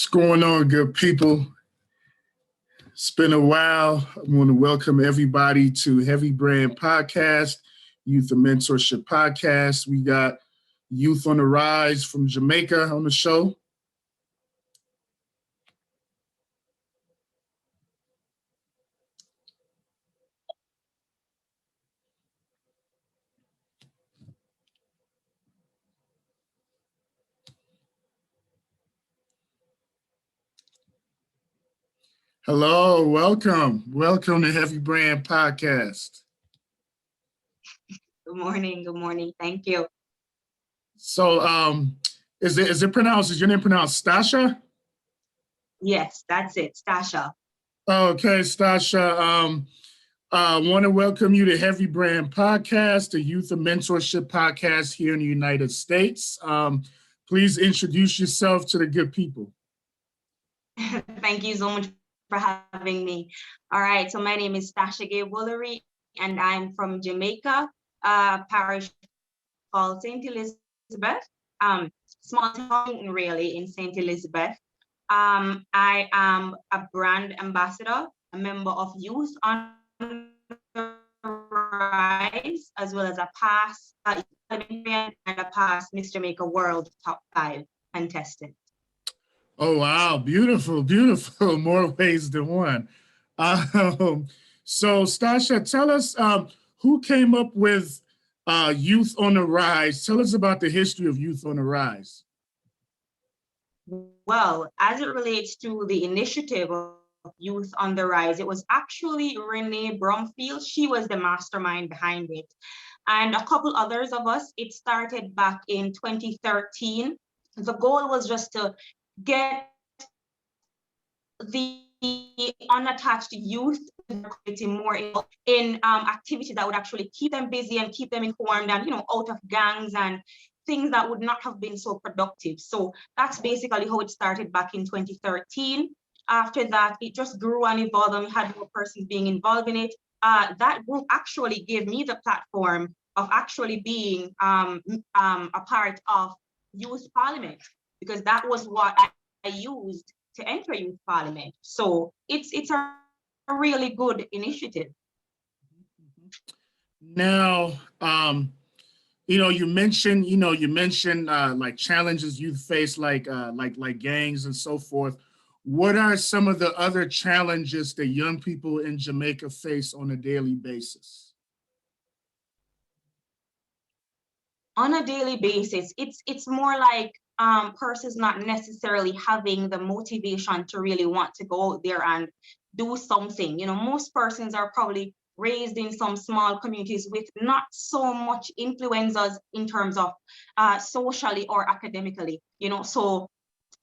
What's going on, good people? It's been a while. I want to welcome everybody to Heavy Brand Podcast, Youth and Mentorship Podcast. We got Youth on the Rise from Jamaica on the show. Hello, welcome. Welcome to Heavy Brand Podcast. Good morning. Thank you. So is it pronounced, is your name pronounced Stacia? Yes, that's it, Stacia. Okay, Stacia. I want to welcome you to Heavy Brand Podcast, the Youth and Mentorship Podcast here in the United States. Please introduce yourself to the good people. Thank you so much for having me. All right, so my name is Stacia Woolery, and I'm from Jamaica, parish called St. Elizabeth, small town really in St. Elizabeth. I am a brand ambassador, a member of Youth on the Rise, as well as a past and a past Miss Jamaica World Top 5 contestant. Oh, wow. Beautiful, beautiful. More ways than one. So, Stacia, tell us who came up with Youth on the Rise. Tell us about the history of Youth on the Rise. Well, as it relates to the initiative of Youth on the Rise, it was actually Renee Bromfield. She was the mastermind behind it. And a couple others of us. It started back in 2013. The goal was just to get the unattached youth more in activities that would actually keep them busy and keep them informed and, out of gangs and things that would not have been so productive. So that's basically how it started back in 2013. After that, it just grew and evolved, and we had more persons being involved in it. That group actually gave me the platform of actually being a part of Youth Parliament, because that was what I used to enter Youth Parliament. So it's a really good initiative. Now, you mentioned like challenges youth face, like gangs and so forth. What are some of the other challenges that young people in Jamaica face on a daily basis? On a daily basis, it's more like persons not necessarily having the motivation to really want to go out there and do something. Most persons are probably raised in some small communities with not so much influences in terms of socially or academically, so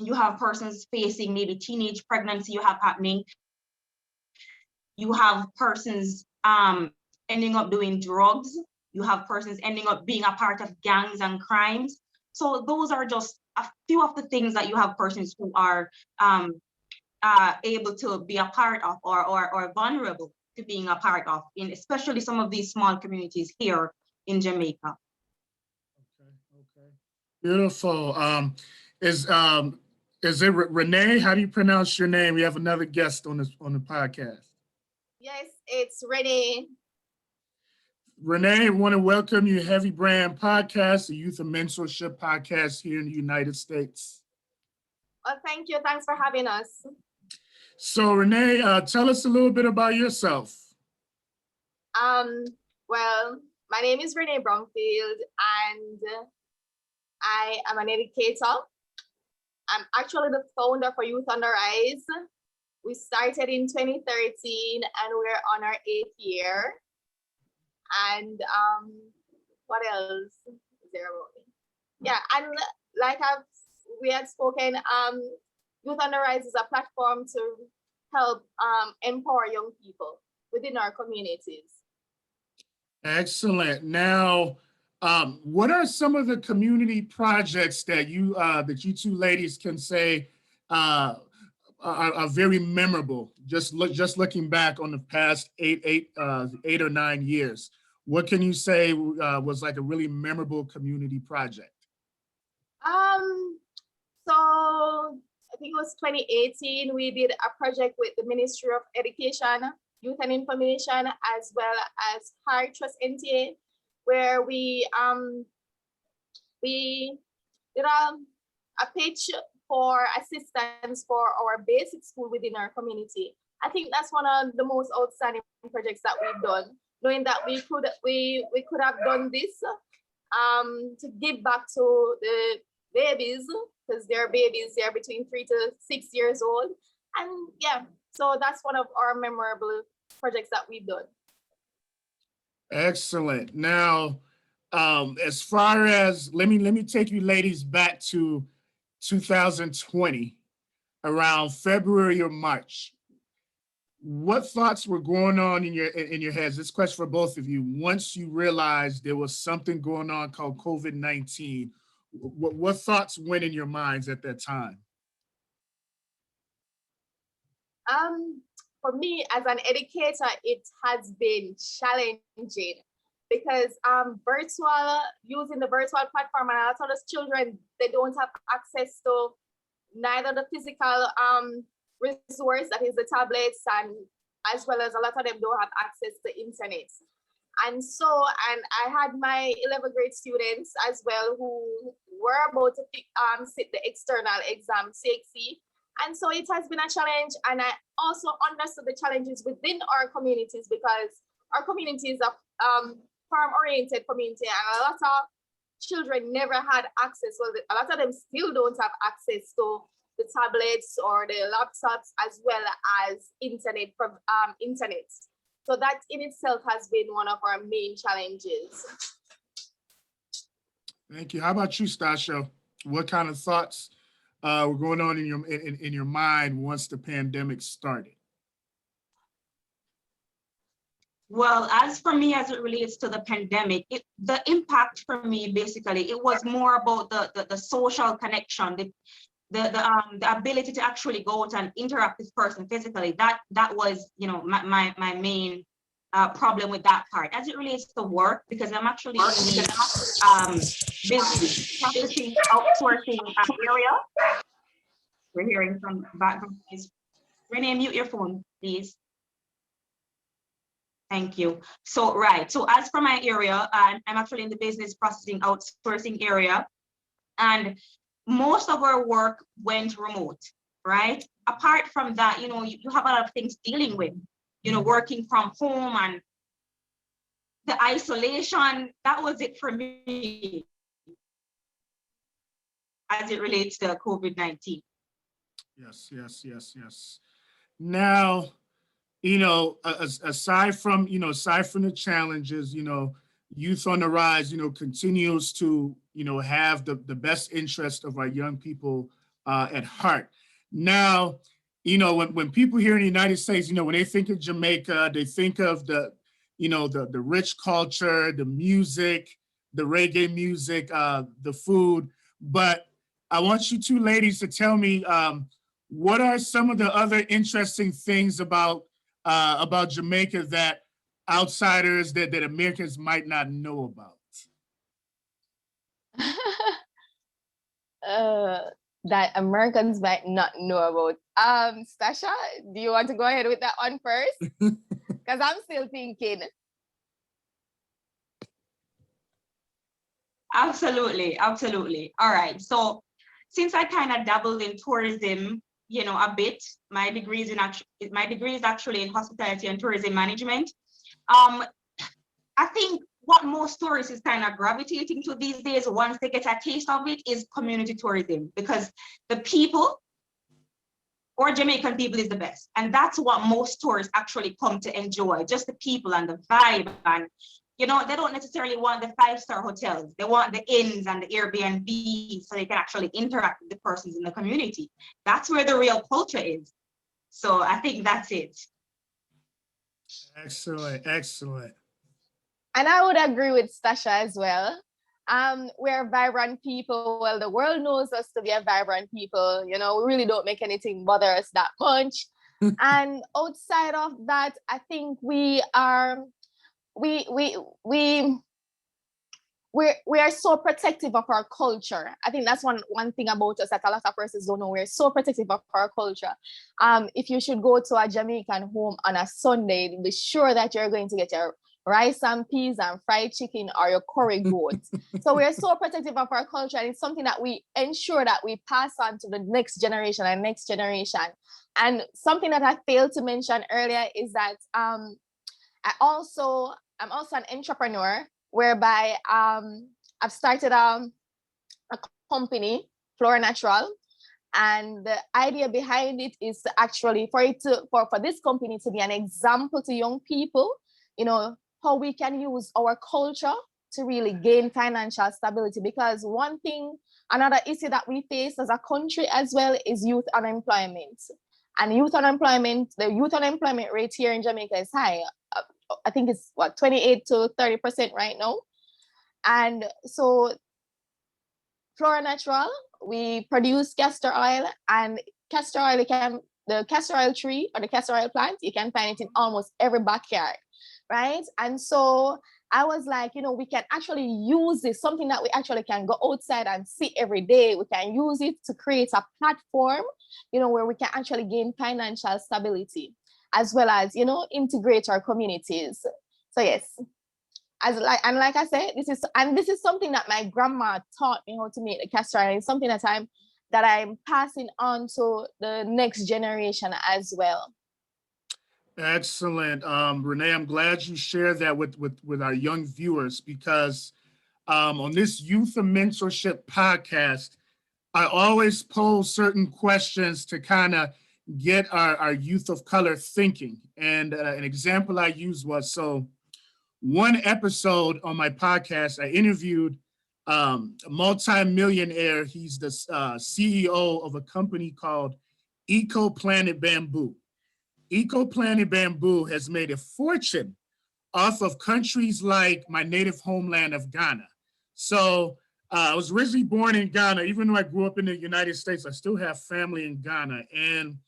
you have persons facing maybe teenage pregnancy happening. You have persons ending up doing drugs. You have persons ending up being a part of gangs and crimes. So those are just a few of the things that you have persons who are able to be a part of or vulnerable to being a part of, in especially some of these small communities here in Jamaica. Okay. Beautiful. Is it Renee? How do you pronounce your name? We have another guest on the podcast. Yes, it's Renee. Renee, I want to welcome you to Heavy Brand Podcast, the Youth and Mentorship Podcast here in the United States. Well, thank you. Thanks for having us. So, Renee, tell us a little bit about yourself. Well, my name is Renee Bromfield, and I am an educator. I'm actually the founder for Youth on the Rise. We started in 2013, and we're on our 8th year. And what else is there about me? Yeah, and like we had spoken, Youth on the Rise is a platform to help empower young people within our communities. Excellent. Now, what are some of the community projects that you two ladies can say are very memorable? Just looking back on the past eight or 9 years, what can you say was like a really memorable community project? So think it was 2018, we did a project with the Ministry of Education, Youth and Information, as well as High Trust NTA, where we did a pitch for assistance for our basic school within our community. I think that's one of the most outstanding projects that we've done, knowing that we could have done this to give back to the babies, because they're babies, they're between 3 to 6 years old. And yeah, so that's one of our memorable projects that we've done. Excellent. Now, as far as, let me take you ladies back to 2020, around February or March. What thoughts were going on in your heads? This question for both of you. Once you realized there was something going on called COVID-19, what thoughts went in your minds at that time? For me, as an educator, it has been challenging because using the virtual platform, and a lot of those children, they don't have access to neither the physical resource, that is the tablets, and as well as a lot of them don't have access to internet. And I had my 11th grade students as well who were about to sit the external exam, CXC. And so it has been a challenge. And I also understood the challenges within our communities, because our community is a farm-oriented community, and a lot of children never had access. Well, a lot of them still don't have access to the tablets or the laptops, as well as internet. So that in itself has been one of our main challenges. Thank you. How about you, Stacia? What kind of thoughts were going on in your mind once the pandemic started? Well, as for me, as it relates to the pandemic, the impact for me, basically, it was more about the social connection, the ability to actually go out and interact with person physically. That was, my main problem with that part. As it relates to work, because I'm actually in the busy practicing outsourcing area. We're hearing some background noise. Renee, mute your phone, please. Thank you. So, right. So as for my area, I'm actually in the business processing outsourcing area, and most of our work went remote, right? Apart from that, you have a lot of things dealing with, working from home and the isolation. That was it for me as it relates to COVID-19. Yes. Now, aside from the challenges, Youth on the Rise, continues to, have the best interest of our young people at heart. Now, when people here in the United States, when they think of Jamaica, they think of the rich culture, the music, the reggae music, the food. But I want you two ladies to tell me, what are some of the other interesting things about Jamaica that outsiders, that Americans might not know about? That Americans might not know about. Stacia, do you want to go ahead with that one first? Because I'm still thinking. Absolutely. All right. So since I kind of dabbled in tourism, a bit, my degree is actually in hospitality and tourism management. I think what most tourists is kind of gravitating to these days, once they get a taste of it, is community tourism, because the people, or Jamaican people, is the best. And that's what most tourists actually come to enjoy, just the people and the vibe. And, they don't necessarily want the 5-star hotels. They want the inns and the Airbnb, so they can actually interact with the persons in the community. That's where the real culture is. So I think that's it. Excellent. And I would agree with Stacia as well. We're vibrant people. Well, the world knows us to be a vibrant people. We really don't make anything bother us that much. And outside of that, I think we we are so protective of our culture. I think that's one thing about us that a lot of persons don't know. We're so protective of our culture. If you should go to a Jamaican home on a Sunday, be sure that you're going to get your rice and peas and fried chicken or your curry goat. So we're so protective of our culture, and it's something that we ensure that we pass on to the next generation and next generation. And something that I failed to mention earlier is that I'm also an entrepreneur, whereby I've started a company, Flora Natural, and the idea behind it is to actually for this company to be an example to young people, you know, how we can use our culture to really gain financial stability. Because another issue that we face as a country as well is youth unemployment. And the youth unemployment rate here in Jamaica is high. I think it's 28 to 30% right now. And so Flora Natural, we produce castor oil, and castor oil, the castor oil tree or the castor oil plant, you can find it in almost every backyard, right? And so I was like, you know, we can actually use this, something that we actually can go outside and see every day. We can use it to create a platform, you know, where we can actually gain financial stability, as well as, you know, integrate our communities. So yes, like I said, this is something that my grandma taught me how to make the castor oil. It's something that I'm passing on to the next generation as well. Excellent. Renee, I'm glad you shared that with our young viewers, because on this Youth and Mentorship podcast, I always pose certain questions to kind of get our youth of color thinking. And an example I used was, so one episode on my podcast, I interviewed a multi-millionaire. He's the CEO of a company called Eco Planet Bamboo. Eco Planet Bamboo has made a fortune off of countries like my native homeland of Ghana. So I was originally born in Ghana. Even though I grew up in the United States, I still have family in Ghana. And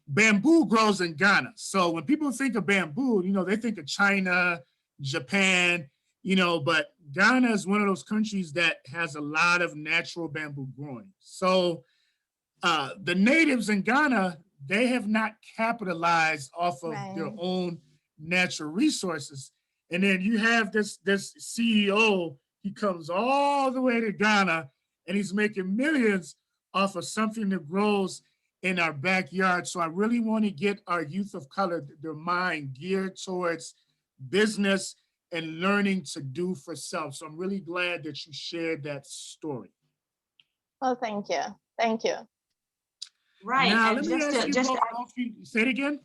bamboo grows in Ghana. So when people think of bamboo, you know, they think of China, Japan, you know, but Ghana is one of those countries that has a lot of natural bamboo growing. So the natives in Ghana, they have not capitalized off of their own natural resources. And then you have this CEO, he comes all the way to Ghana and he's making millions off of something that grows in our backyard. So I really want to get our youth of color, their mind geared towards business and learning to do for self. So I'm really glad that you shared that story. Oh, thank you. Thank you. Right. Now, And let me ask you both, say it again.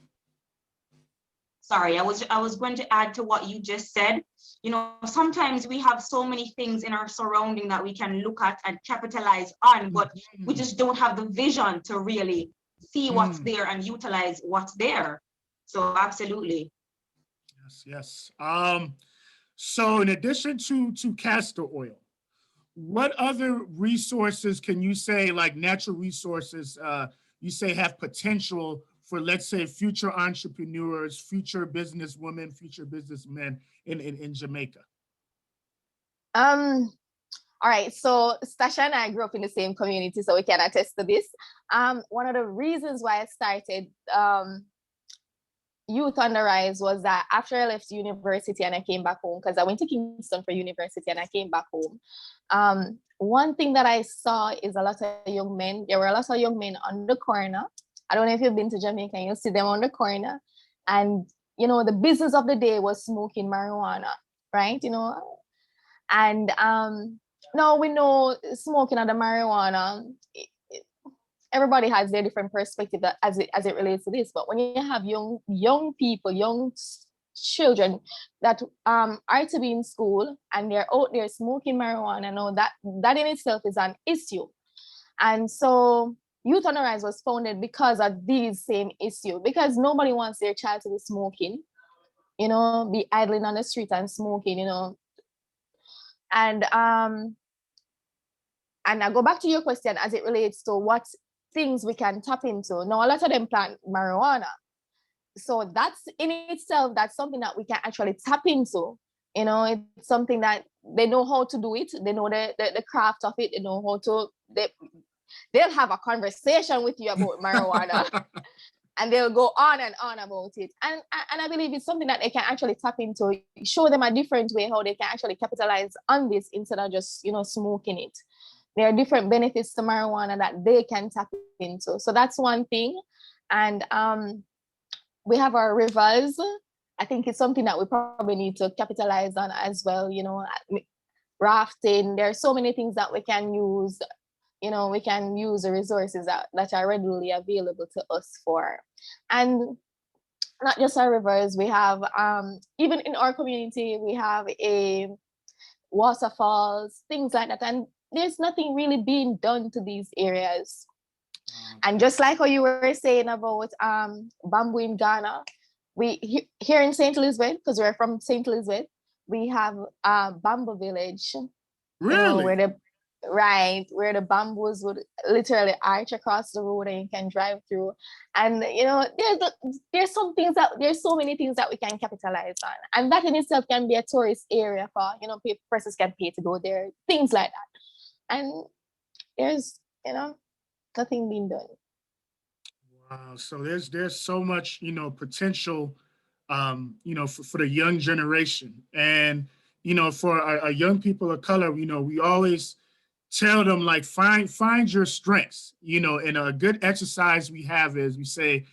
Sorry, I was going to add to what you just said. You know, sometimes we have so many things in our surrounding that we can look at and capitalize on, but we just don't have the vision to really see what's there and utilize what's there. So absolutely. Yes. So in addition to castor oil, what other resources can you say, like natural resources, you say have potential for, let's say, future entrepreneurs, future businesswomen, future businessmen in Jamaica? All right, so Stacia and I grew up in the same community, so we can attest to this. One of the reasons why I started Youth on the Rise was that after I left university and I came back home, because I went to Kingston for university and I came back home. One thing that I saw is a lot of young men. There were a lot of young men on the corner. I don't know if you've been to Jamaica, you'll see them on the corner. And, you know, the business of the day was smoking marijuana, right? You know, and now we know smoking of the marijuana, everybody has their different perspective as it relates to this. But when you have young people, young children that are to be in school and they're out there smoking marijuana, know that in itself is an issue. And so Youth on the Rise was founded because of these same issue, because nobody wants their child to be smoking, you know, be idling on the street and smoking, you know. And I go back to your question as it relates to what things we can tap into. Now, a lot of them plant marijuana. So that's in itself, that's something that we can actually tap into. You know, it's something that they know how to do it. They know the craft of it. They know how to, they'll have a conversation with you about marijuana. And they'll go on and on about it. And I believe it's something that they can actually tap into, show them a different way how they can actually capitalize on this instead of just, you know, smoking it. There are different benefits to marijuana that they can tap into. So that's one thing. And we have our rivers. I think it's something that we probably need to capitalize on as well. You know, rafting, there are so many things that we can use. You know, we can use the resources that are readily available to us for. And not just our rivers, we have, even in our community, we have a waterfalls, things like that. And there's nothing really being done to these areas. And just like how you were saying about bamboo in Ghana, we here in St. Elizabeth, because we're from St. Elizabeth, we have bamboo village. Really? You know, where the bamboos would literally arch across the road and you can drive through. And you know, there's so many things that we can capitalize on. And that in itself can be a tourist area for, you know, persons can pay to go there, things like that. And there's, you know, nothing being done. Wow. So there's so much, you know, potential, you know, for the young generation. And, you know, for our young people of color, you know, we always tell them, like, find your strengths, you know. And a good exercise we have is we say,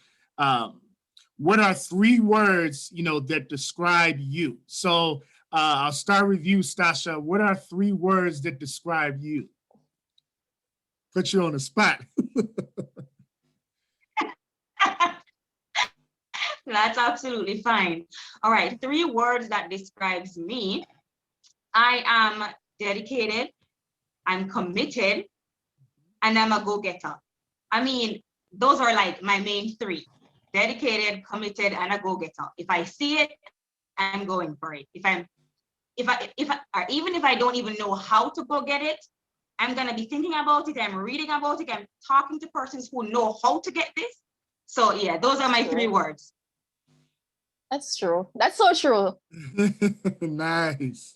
what are 3 words, you know, that describe you? So I'll start with you, Stacia. What are 3 words that describe you? Put you on the spot. That's absolutely fine. All right, 3 words that describes me. I am dedicated, I'm committed, and I'm a go-getter. I mean, those are like my main 3: dedicated, committed, and a go-getter. If I see it, I'm going for it. Or even if I don't even know how to go get it, I'm gonna be thinking about it, I'm reading about it, I'm talking to persons who know how to get this. So yeah, those are my 3 words. That's true. That's so true. Nice.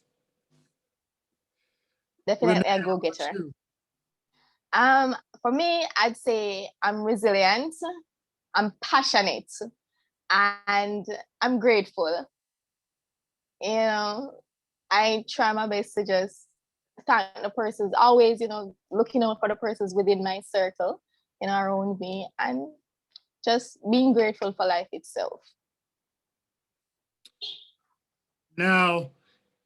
Definitely Renee, a go-getter. you? For me, I'd say I'm resilient, I'm passionate, and I'm grateful. You know, I try my best to just thank the persons, always, you know, looking out for the persons within my circle, in our own way, and just being grateful for life itself. Now,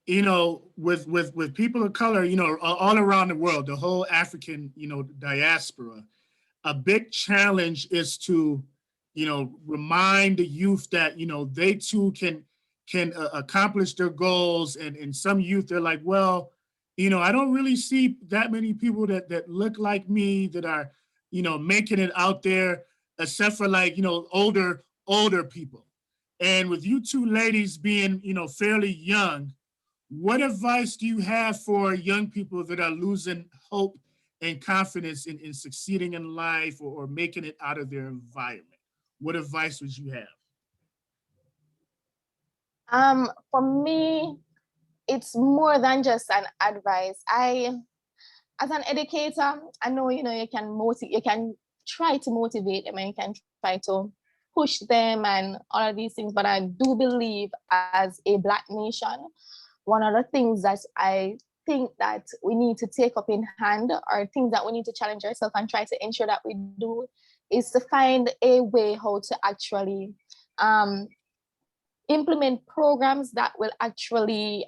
you know, with people of color, you know, all around the world, the whole African, you know, diaspora, a big challenge is to, you know, remind the youth that, you know, they too can accomplish their goals. And in some youth, they're like, well, you know, I don't really see that many people that look like me that are, you know, making it out there, except for, like, you know, older people. And with you 2 ladies being, you know, fairly young, what advice do you have for young people that are losing hope and confidence in succeeding in life, or making it out of their environment? What advice would you have? For me, it's more than just an advice. As an educator, I know, you know, you can try to motivate them and you can try to push them and all of these things. But I do believe, as a Black nation, one of the things that I think that we need to take up in hand, or things that we need to challenge ourselves and try to ensure that we do, is to find a way how to actually implement programs that will actually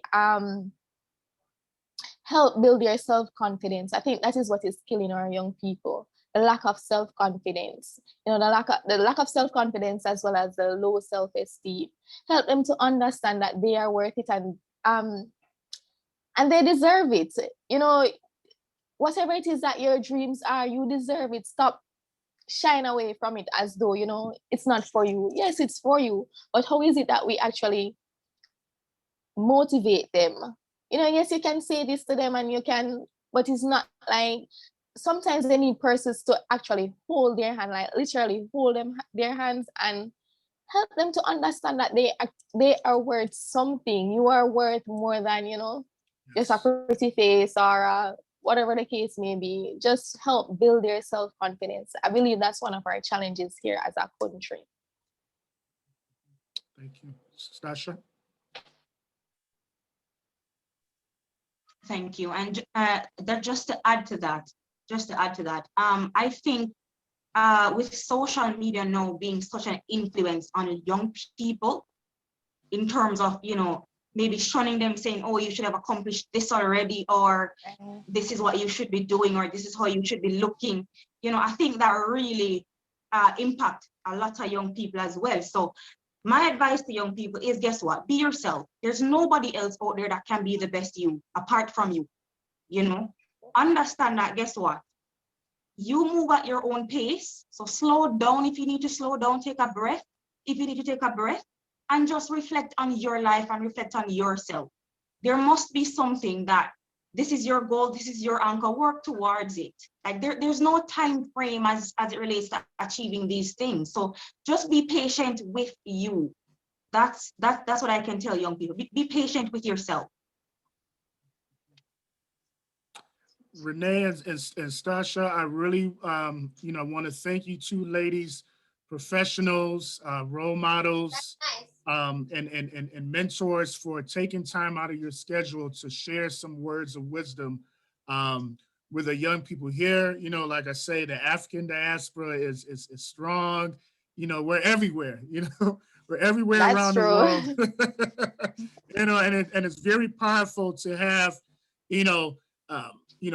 help build their self-confidence. I think that is what is killing our young people. The lack of self-confidence, you know, the lack of self-confidence, as well as the low self-esteem. Help them to understand that they are worth it, and they deserve it. You know, whatever it is that your dreams are, you deserve it. Stop shying away from it as though, you know, it's not for you. Yes, it's for you, but how is it that we actually motivate them? You know, yes, you can say this to them and you can, but it's not like, sometimes they need persons to actually hold their hand, like literally hold their hands and help them to understand that they are worth something. You are worth more than, you know, just a pretty face or whatever the case may be. Just help build their self-confidence. I believe that's one of our challenges here as a country. Thank you. Stacia? Thank you. And that just to add to that, I think with social media now being such an influence on young people in terms of, you know, maybe shunning them, saying, oh, you should have accomplished this already, or this is what you should be doing, or this is how you should be looking. You know, I think that really impact a lot of young people as well. So my advice to young people is, guess what? Be yourself. There's nobody else out there that can be the best you apart from you. You know, understand that, guess what? You move at your own pace. So slow down if you need to slow down, take a breath. If you need to take a breath, and just reflect on your life and reflect on yourself. There must be something that this is your goal, this is your anchor, work towards it. Like there's no time frame as it relates to achieving these things. So just be patient with you. That's what I can tell young people. Be patient with yourself. Renee and Stacia, I really, you know, want to thank you two ladies, professionals, role models, and mentors for taking time out of your schedule to share some words of wisdom with the young people here. You know, like I say, the African diaspora is strong. You know, we're everywhere. You know, we're everywhere That's around true. the world. You know, and it's very powerful to have, you know,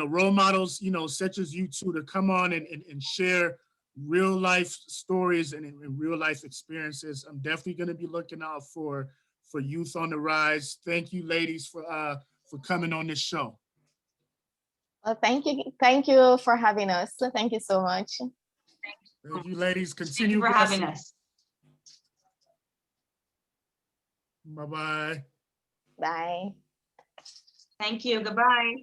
role models, you know, such as you two to come on and share real life stories and real life experiences. I'm definitely going to be looking out for Youth on the Rise. Thank you, ladies, for coming on this show. Well, thank you for having us. Thank you so much. Thank you, ladies. Thank Continue you for having blessing. us. Bye-bye. Bye. Thank you. Goodbye.